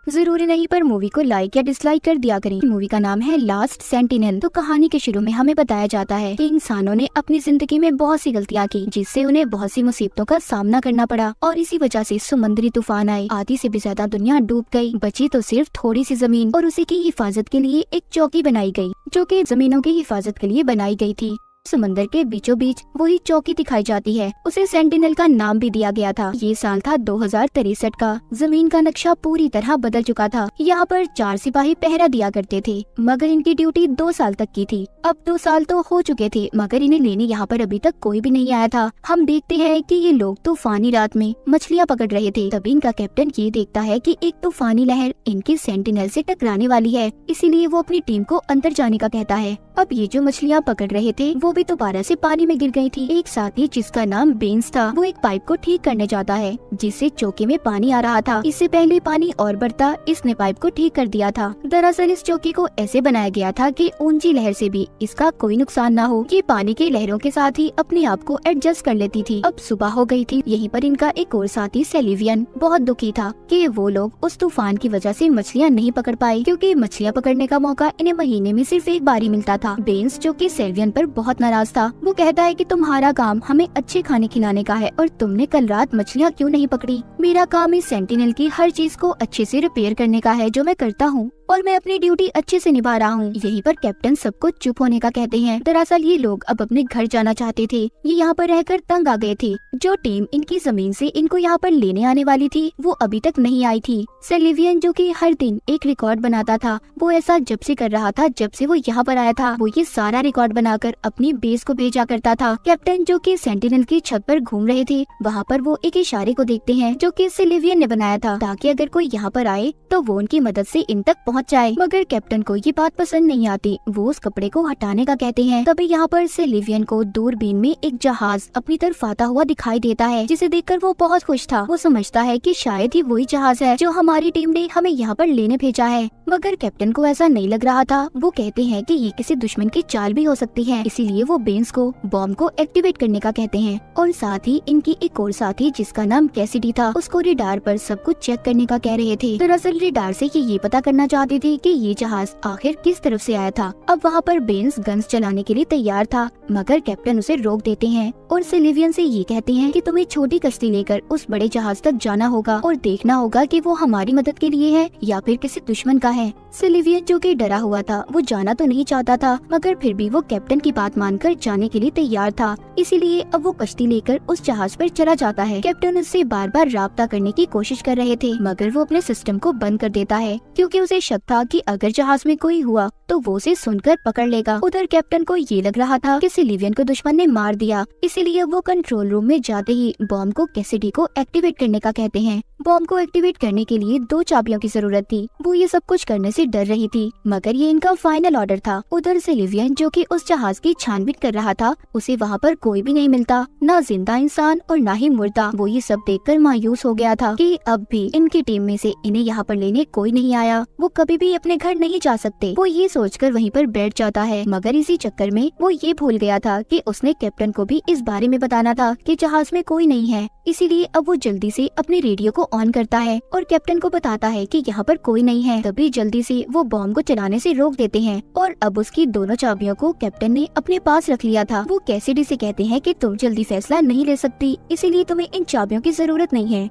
जरूरी नहीं पर मूवी को लाइक या डिसलाइक कर दिया करें। मूवी का नाम है लास्ट सेंटिनल। तो कहानी के शुरू में हमें बताया जाता है कि इंसानों ने अपनी जिंदगी में बहुत सी गलतियाँ की, जिससे उन्हें बहुत सी मुसीबतों का सामना करना पड़ा और इसी वजह से समुद्री तूफान आए। आधी से भी ज्यादा दुनिया डूब गई, बची तो सिर्फ थोड़ी सी जमीन और उसी की हिफाजत के लिए एक चौकी बनाई गई, जो कि जमीनों की हिफाजत के लिए बनाई गई थी। समंदर के बीचों बीच वही चौकी दिखाई जाती है। उसे सेंटिनल का नाम भी दिया गया था। ये साल था 2063 का। जमीन का नक्शा पूरी तरह बदल चुका था। यहाँ पर 4 सिपाही पहरा दिया करते थे, मगर इनकी ड्यूटी 2 साल तक की थी। अब 2 साल तो हो चुके थे, मगर इन्हें लेने यहाँ पर अभी तक कोई भी नहीं आया था। हम देखते हैं कि ये लोग तूफानी रात में मछलियाँ पकड़ रहे थे। तभी इनका कैप्टन ये देखता है कि एक तूफानी लहर इनकी सेंटिनल से टकराने वाली है, इसीलिए वो अपनी टीम को अंदर जाने का कहता है। अब ये जो मछलियाँ पकड़ रहे थे वो भी दोबारा से पानी में गिर गई थी। एक साथी जिसका नाम बेंस था, वो एक पाइप को ठीक करने जाता है, जिससे चौकी में पानी आ रहा था। इससे पहले पानी और बढ़ता, इसने पाइप को ठीक कर दिया था। दरअसल इस चौकी को ऐसे बनाया गया था कि ऊंची लहर से भी इसका कोई नुकसान न हो। ये पानी की लहरों के साथ ही अपने आप को एडजस्ट कर लेती थी। अब सुबह हो गई थी। यहीं पर इनका एक और साथी सेलिवियन बहुत दुखी था कि वो लोग उस तूफान की वजह से मछलियाँ नहीं पकड़ पाए, क्योंकि मछलियाँ पकड़ने का मौका इन्हें महीने में सिर्फ एक बार ही मिलता था। बेंस जो कि सेलिवियन पर बहुत नाराज था, वो कहता है कि तुम्हारा काम हमें अच्छे खाने खिलाने का है और तुमने कल रात मछलियाँ क्यों नहीं पकड़ी। मेरा काम इस सेंटिनल की हर चीज को अच्छे से रिपेयर करने का है, जो मैं करता हूँ और मैं अपनी ड्यूटी अच्छे से निभा रहा हूँ। यहीं पर कैप्टन सबको चुप होने का कहते हैं। दरअसल ये लोग अब अपने घर जाना चाहते थे। ये यहाँ पर रहकर तंग आ गए थे। जो टीम इनकी जमीन से इनको यहाँ पर लेने आने वाली थी, वो अभी तक नहीं आई थी। सेलिवियन जो कि हर दिन एक रिकॉर्ड बनाता था, वो ऐसा जब से कर रहा था जब से वो यहाँ पर आया था। वो ये सारा रिकॉर्ड बनाकर अपनी बेस को भेजा करता था। कैप्टन जो कि सेंटिनल की छत पर घूम रहे थे, वहाँ पर वो एक इशारे को देखते हैं जो कि सेलिवियन ने बनाया था, ताकि अगर कोई यहाँ पर आए तो वो उनकी मदद से इन तक पहुँच जाए। मगर कैप्टन को ये बात पसंद नहीं आती। वो उस कपड़े को हटाने का कहते हैं। तभी यहाँ पर सेलिवियन को दूरबीन में एक जहाज अपनी तरफ आता हुआ दिखाई देता है, जिसे देखकर वो बहुत खुश था। वो समझता है कि शायद ही वही जहाज है जो हमारी टीम ने हमें यहाँ पर लेने भेजा है। मगर कैप्टन को ऐसा नहीं लग रहा था। वो कहते हैं कि ये किसी दुश्मन की चाल भी हो सकती है, इसीलिए वो बेंस को बॉम्ब को एक्टिवेट करने का कहते हैं। और साथ ही इनकी एक और साथी जिसका नाम कैसिडी था, उसको रेडार पर सब कुछ चेक करने का कह रहे थे। दरअसल रेडार से ये पता करना चाहते थे कि ये जहाज आखिर किस तरफ से आया था। अब वहाँ पर बेंस गन्स चलाने के लिए तैयार था, मगर कैप्टन उसे रोक देते हैं और सेलिवियन से ये कहते हैं कि तुम्हें छोटी कश्ती लेकर उस बड़े जहाज तक जाना होगा और देखना होगा कि वो हमारी मदद के लिए है या फिर किसी दुश्मन का है। सेलिवियन जो कि डरा हुआ था, वो जाना तो नहीं चाहता था, मगर फिर भी वो कैप्टन की बात मानकर जाने के लिए तैयार था। इसीलिए अब वो कश्ती लेकर उस जहाज पर चला जाता है। कैप्टन उससे बार बार राब्ता करने की कोशिश कर रहे थे, मगर वो अपने सिस्टम को बंद कर देता है, क्योंकि उसे शक था कि अगर जहाज में कोई हुआ तो वो उसे सुनकर पकड़ लेगा। उधर कैप्टन को ये लग रहा था कि सेलिवियन को दुश्मन ने मार दिया, इसीलिए वो कंट्रोल रूम में जाते ही बॉम्ब को कैसिडी को एक्टिवेट करने का कहते हैं। बॉम्ब को एक्टिवेट करने के लिए 2 चाबियों की जरूरत थी। वो ये सब कुछ करने से डर रही थी, मगर ये इनका फाइनल ऑर्डर था। उधर सेलिवियन जो कि उस जहाज की छानबीन कर रहा था, उसे वहाँ पर कोई भी नहीं मिलता, ना जिंदा इंसान और ना ही मुर्दा। वो ये सब देखकर मायूस हो गया था कि अब भी इनकी टीम में से इन्हें यहाँ पर लेने कोई नहीं आया। वो कभी भी अपने घर नहीं जा सकते। वो ये सोचकर वहीं पर बैठ जाता है, मगर इसी चक्कर में वो ये भूल गया था कि उसने कैप्टन को भी इस बारे में बताना था कि जहाज में कोई नहीं है। इसीलिए अब वो जल्दी से अपने रेडियो को ऑन करता है और कैप्टन को बताता है कि यहाँ पर कोई नहीं है। तभी जल्दी से वो बॉम्ब को चलाने से रोक देते हैं और अब उसकी दोनों चाबियों को कैप्टन ने अपने पास रख लिया था। वो कैसिडी से कहते हैं कि तुम जल्दी फैसला नहीं ले सकती, इसीलिए तुम्हें इन चाबियों की जरूरत नहीं है।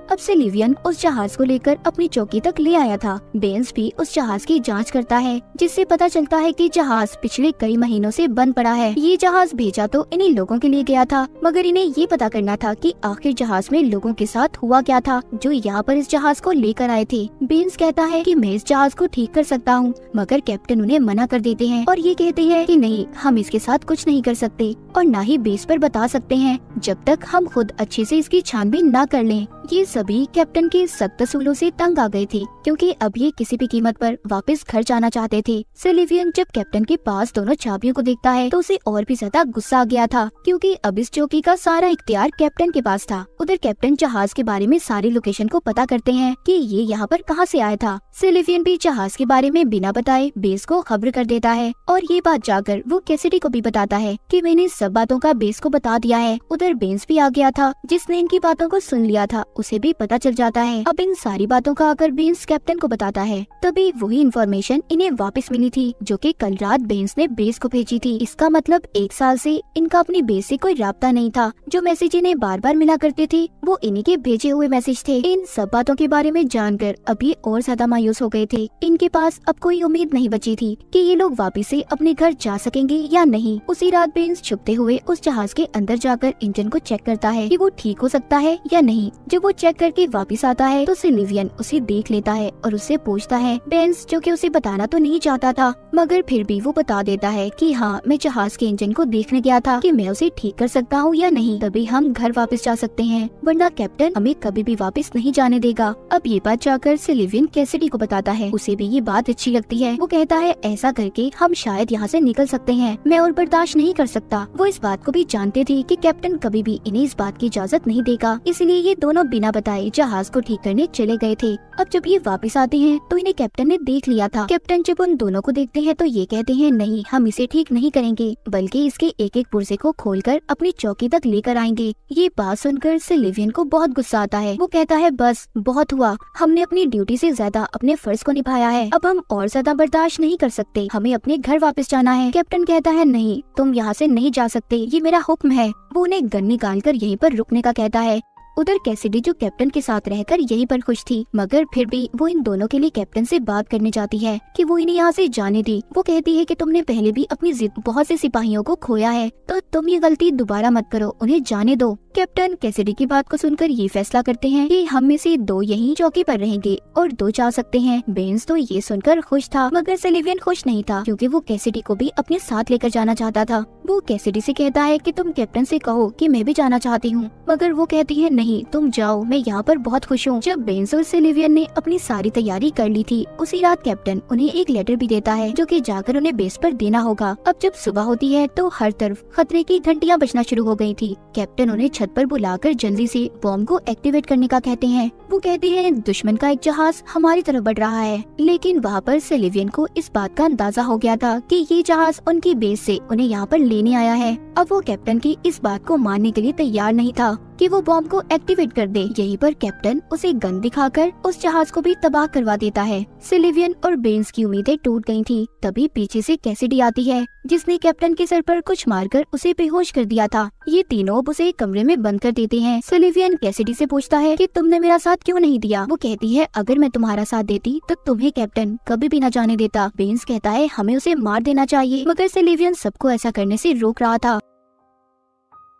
अब सेलिवियन उस जहाज को लेकर अपनी चौकी तक ले आया था। बेंस भी उस जहाज की जांच करता है, जिससे पता चलता है कि जहाज पिछले कई महीनों से बंद पड़ा है। ये जहाज भेजा तो इन्हीं लोगों के लिए गया था, मगर इन्हें ये पता करना था कि आखिर जहाज में लोगों के साथ हुआ क्या था जो यहाँ पर इस जहाज को लेकर आए थे। बेंस कहता है कि मैं इस जहाज को ठीक कर सकता हूँ, मगर कैप्टन उन्हें मना कर देते हैं और ये कहते हैं कि नहीं, हम इसके साथ कुछ नहीं कर सकते और न ही बेस पर बता सकते हैं जब तक हम खुद अच्छे से इसकी छानबीन न कर लें। ये सभी कैप्टन के सख्त असूलों से तंग आ गए थे, क्योंकि अब ये किसी भी कीमत पर वापस घर जाना चाहते थे। सेलिवियन जब कैप्टन के पास दोनों चाबियों को देखता है तो उसे और भी ज्यादा गुस्सा आ गया था, क्योंकि अब इस चौकी का सारा इख्तियार कैप्टन के पास था। उधर कैप्टन जहाज के बारे में सारी लोकेशन को पता करते हैं कि ये यहाँ पर कहाँ से आया था। सेलिवियन भी जहाज के बारे में बिना बताए बेस को खबर कर देता है और ये बात जाकर वो कैसिडी को भी बताता है कि मैंने सब बातों का बेस को बता दिया है। उधर बेंस भी आ गया था, जिसने इनकी बातों को सुन लिया था। उसे भी भी पता चल जाता है। अब इन सारी बातों का आकर बेंस कैप्टन को बताता है। तभी वही इन्फॉर्मेशन इन्हें वापस मिली थी जो कि कल रात बेंस ने बेस को भेजी थी। इसका मतलब 1 साल से इनका अपनी बेस से कोई राब्ता नहीं था। जो मैसेज इन्हें बार बार मिला करते थे वो इन्हीं के भेजे हुए मैसेज थे। इन सब बातों के बारे में जानकर अब ये और ज्यादा मायूस हो गए थे। इनके पास अब कोई उम्मीद नहीं बची थी कि ये लोग वापस से अपने घर जा सकेंगे या नहीं। उसी रात बेंस छुपते हुए उस जहाज के अंदर जाकर इंजन को चेक करता है कि वो ठीक हो सकता है या नहीं। जब वो चेक करके वापस आता है तो सिल्वियन उसे देख लेता है और उससे पूछता है। बेंस जो कि उसे बताना तो नहीं चाहता था मगर फिर भी वो बता देता है कि हाँ, मैं जहाज के इंजन को देखने गया था कि मैं उसे ठीक कर सकता हूँ या नहीं, तभी हम घर वापस जा सकते हैं, वरना कैप्टन हमें कभी भी वापस नहीं जाने देगा। अब ये बात जाकर सिल्वियन कैसिडी को बताता है। उसे भी ये बात अच्छी लगती है। वो कहता है ऐसा करके हम शायद यहाँ से निकल सकते हैं, मैं और बर्दाश्त नहीं कर सकता। वो इस बात को भी जानते थे कि कैप्टन कभी भी इन्हें इस बात की इजाजत नहीं देगा, इसलिए ये दोनों बिना बताए जहाज को ठीक करने चले गए थे। अब जब ये वापस आते हैं तो इन्हें कैप्टन ने देख लिया था। कैप्टन जब उन दोनों को देखते हैं तो ये कहते हैं नहीं, हम इसे ठीक नहीं करेंगे बल्कि इसके एक एक पुर्जे को खोलकर अपनी चौकी तक लेकर आएंगे। ये बात सुनकर सिल्वियन को बहुत गुस्सा आता है। वो कहता है बस बहुत हुआ, हमने अपनी ड्यूटी से ज्यादा अपने फर्ज को निभाया है, अब हम और ज्यादा बर्दाश्त नहीं कर सकते, हमें अपने घर वापस जाना है। कैप्टन कहता है नहीं, तुम यहाँ से नहीं जा सकते, ये मेरा हुक्म है। वो उन्हें गन निकालकर यहीं पर रुकने का कहता है। उधर कैसिडी जो कैप्टन के साथ रहकर यहीं पर खुश थी मगर फिर भी वो इन दोनों के लिए कैप्टन से बात करने जाती है कि वो इन्हें यहाँ से जाने दी। वो कहती है कि तुमने पहले भी अपनी जिद बहुत से सिपाहियों को खोया है तो तुम ये गलती दोबारा मत करो, उन्हें जाने दो। कैप्टन कैसिडी की बात को सुनकर ये फैसला करते हैं कि हम में से 2 यहीं चौकी पर रहेंगे और 2 जा सकते हैं। बेंस तो ये सुनकर खुश था मगर सिल्वियन खुश नहीं था क्योंकि वो कैसिडी को भी अपने साथ लेकर जाना चाहता था। वो कैसिडी से कहता है कि तुम कैप्टन से कहो कि मैं भी जाना चाहती हूँ, मगर वो कहती है नहीं, तुम जाओ, मैं यहाँ पर बहुत खुश हूँ। जब बेंस और सिल्वियन ने अपनी सारी तैयारी कर ली थी उसी रात कैप्टन उन्हें एक लेटर भी देता है जो कि जाकर उन्हें बेस पर देना होगा। अब जब सुबह होती है तो हर तरफ खतरे की घंटियाँ बजना शुरू हो गयी थी। कैप्टन उन्हें छत पर बुलाकर जल्दी से बॉम्ब को एक्टिवेट करने का कहते हैं। वो कहते हैं दुश्मन का एक जहाज हमारी तरफ बढ़ रहा है, लेकिन वहाँ पर सिल्वियन को इस बात का अंदाजा हो गया था कि ये जहाज उनकी बेस से उन्हें यहाँ पर लेने आया है। अब वो कैप्टन की इस बात को मानने के लिए तैयार नहीं था कि वो बॉम्ब को एक्टिवेट कर दे। यहीं पर कैप्टन उसे गन दिखाकर उस जहाज को भी तबाह करवा देता है। सिल्वियन और बेंस की उम्मीदें टूट गई थी। तभी पीछे से कैसिडी आती है जिसने कैप्टन के सर पर कुछ मारकर उसे बेहोश कर दिया था। ये तीनों अब उसे एक कमरे में बंद कर देते हैं। सिल्वियन कैसिडी से पूछता है कि तुमने मेरा साथ क्यों नहीं दिया। वो कहती है अगर मैं तुम्हारा साथ देती तो तुम्हें कैप्टन कभी भी न जाने देता। बेंस कहता है हमें उसे मार देना चाहिए मगर सिल्वियन सबको ऐसा करने से रोक रहा था।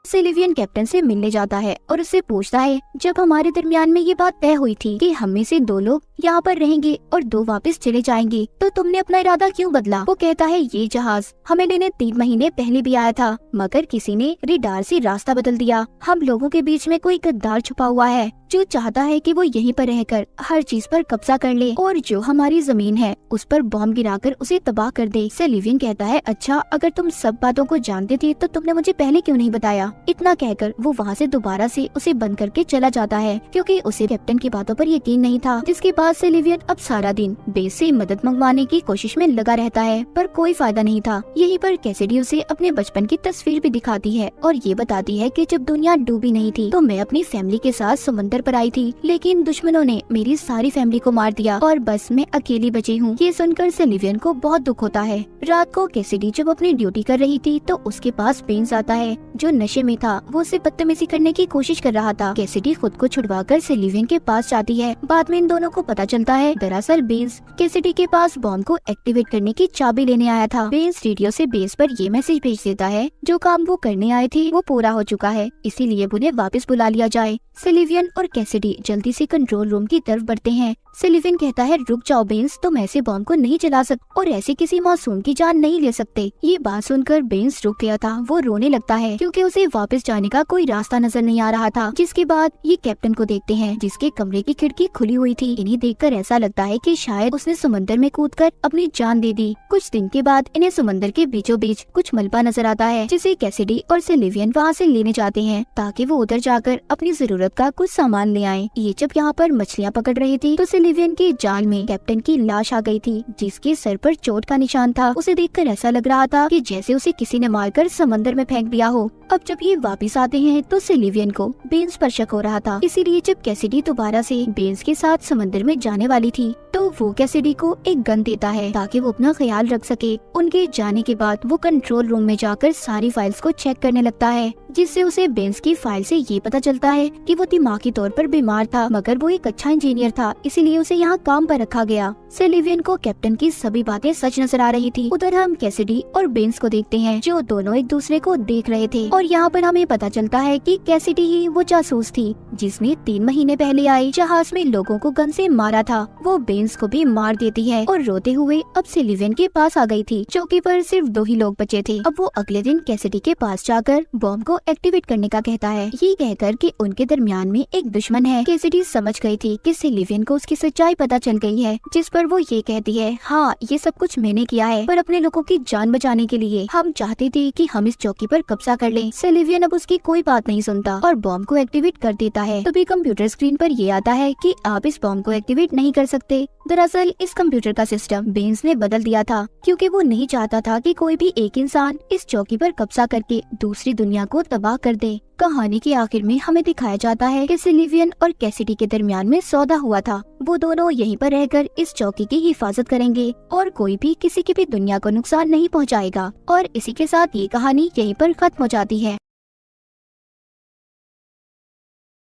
सिल्वियन कैप्टन से मिलने जाता है और उससे पूछता है जब हमारे दरमियान में ये बात तय हुई थी कि हम में से 2 लोग यहाँ पर रहेंगे और 2 वापस चले जाएंगे तो तुमने अपना इरादा क्यों बदला। वो कहता है ये जहाज हमें लेने 3 महीने पहले भी आया था मगर किसी ने रेडार से रास्ता बदल दिया। हम लोगों के बीच में कोई गद्दार छुपा हुआ है जो चाहता है कि वो यहीं पर रहकर हर चीज पर कब्जा कर ले और जो हमारी जमीन है उस पर बॉम्ब गिराकर उसे तबाह कर दे। सिल्वियन कहता है अच्छा, अगर तुम सब बातों को जानते थे तो तुमने मुझे पहले क्यों नहीं बताया। इतना कहकर वो वहाँ से दोबारा से उसे बंद करके चला जाता है क्योंकि उसे कैप्टन की बातों पर यकीन नहीं था। जिसके बाद सिल्वियन अब सारा दिन बेस से मदद मंगवाने की कोशिश में लगा रहता है पर कोई फायदा नहीं था। यहीं पर कैसिडी उसे अपने बचपन की तस्वीर भी दिखाती है और ये बताती है कि जब दुनिया डूबी नहीं थी तो मैं अपनी फैमिली के साथ समुद्र पर आई थी, लेकिन दुश्मनों ने मेरी सारी फैमिली को मार दिया और बस मैं अकेली बची हूँ। ये सुनकर सिल्वियन को बहुत दुख होता है। रात को कैसिडी जब अपनी ड्यूटी कर रही थी तो उसके पास बेंस आता है जो नशे में था। वो उसे बदतमीजी करने की कोशिश कर रहा था। कैसिडी खुद को छुड़वाकर सिल्वियन के पास जाती है। बाद में इन दोनों को पता चलता है दरअसल बेंस कैसिडी के पास बॉम्ब को एक्टिवेट करने की चाबी लेने आया था। बेंस रेडियो से बेस पर ये मैसेज भेज देता है जो काम वो करने आए थे वो पूरा हो चुका है, इसीलिए उन्हें वापस बुला लिया जाए। सिल्वियन और कैसिडी जल्दी से कंट्रोल रूम की तरफ बढ़ते हैं। सिल्वियन कहता है रुक जाओ बेंस, तुम ऐसे बॉम्ब को नहीं चला सकते और ऐसे किसी मासूम की जान नहीं ले सकते। ये बात सुनकर बेंस रुक गया था। वो रोने लगता है क्योंकि उसे वापस जाने का कोई रास्ता नजर नहीं आ रहा था। जिसके बाद ये कैप्टन को देखते हैं जिसके कमरे की खिड़की खुली हुई थी। इन्हें देखकर ऐसा लगता है कि शायद उसने समंदर में कूदकर अपनी जान दे दी। कुछ दिन के बाद इन्हें समंदर के बीचों बीच कुछ मलबा नजर आता है जिसे कैसिडी और सिल्वियन वहाँ से लेने जाते हैं ताकि वो उधर जाकर अपनी जरूरत का कुछ सामान ले आए। ये जब यहाँ पर मछलियाँ पकड़ रही थी तो सिलिवियन के जाल में कैप्टन की लाश आ गई थी, जिसके सर पर चोट का निशान था। उसे देखकर ऐसा लग रहा था कि जैसे उसे किसी ने मारकर समंदर में फेंक दिया हो। अब जब ये वापस आते हैं तो सिलिवियन को बेन्स पर शक हो रहा था, इसीलिए जब कैसिडी दोबारा से बेन्स के साथ समंदर में जाने वाली थी तो वो कैसिडी को एक गन देता है ताकि वो अपना ख्याल रख सके। उनके जाने के बाद वो कंट्रोल रूम में जाकर सारी फाइल्स को चेक करने लगता है, जिससे उसे बेन्स की फाइल से ये पता चलता है कि वो दिमागी तौर पर बीमार था, मगर वो एक अच्छा इंजीनियर था, इसीलिए उसे यहाँ काम पर रखा गया। सिलिवियन को कैप्टन की सभी बातें सच नजर आ रही थी। उधर हम कैसिडी और बेन्स को देखते हैं, जो दोनों एक दूसरे को देख रहे थे, और यहाँ पर हमें पता चलता है कि कैसिडी ही वो जासूस थी जिसने 3 महीने पहले आए जहाज में लोगों को गन से मारा था। वो बेन्स को भी मार देती है और रोते हुए अब सिलिवियन के पास आ गई थी। चौकी पर सिर्फ 2 ही लोग बचे थे। अब वो अगले दिन कैसिडी के पास जाकर बॉम्ब को एक्टिवेट करने का कहता है, ये कहकर कि उनके दरमियान में एक दुश्मन है। कैसिडी समझ गई थी कि सिलिवियन को उसकी सच्चाई पता चल गई है, जिस पर वो ये कहती है, हाँ ये सब कुछ मैंने किया है, पर अपने लोगों की जान बचाने के लिए। हम चाहते थे कि हम इस चौकी पर कब्जा कर लें। सिलिवियन अब उसकी कोई बात नहीं सुनता और बॉम्ब को एक्टिवेट कर देता है। तभी कंप्यूटर स्क्रीन पर ये आता है कि आप इस बॉम्ब को एक्टिवेट नहीं कर सकते। दरअसल इस कंप्यूटर का सिस्टम बेन्स ने बदल दिया था, क्योंकि वो नहीं चाहता था कि कोई भी एक इंसान इस चौकी पर कब्जा करके दूसरी दुनिया को तबाह कर दे। कहानी के आखिर में हमें दिखाया जाता है कि सिलिवियन और कैसिडी के दरमियान में सौदा हुआ था। वो दोनों यहीं पर रहकर इस चौकी की हिफाजत करेंगे और कोई भी किसी की भी दुनिया को नुकसान नहीं पहुंचाएगा। और इसी के साथ ये कहानी यहीं पर खत्म हो जाती है।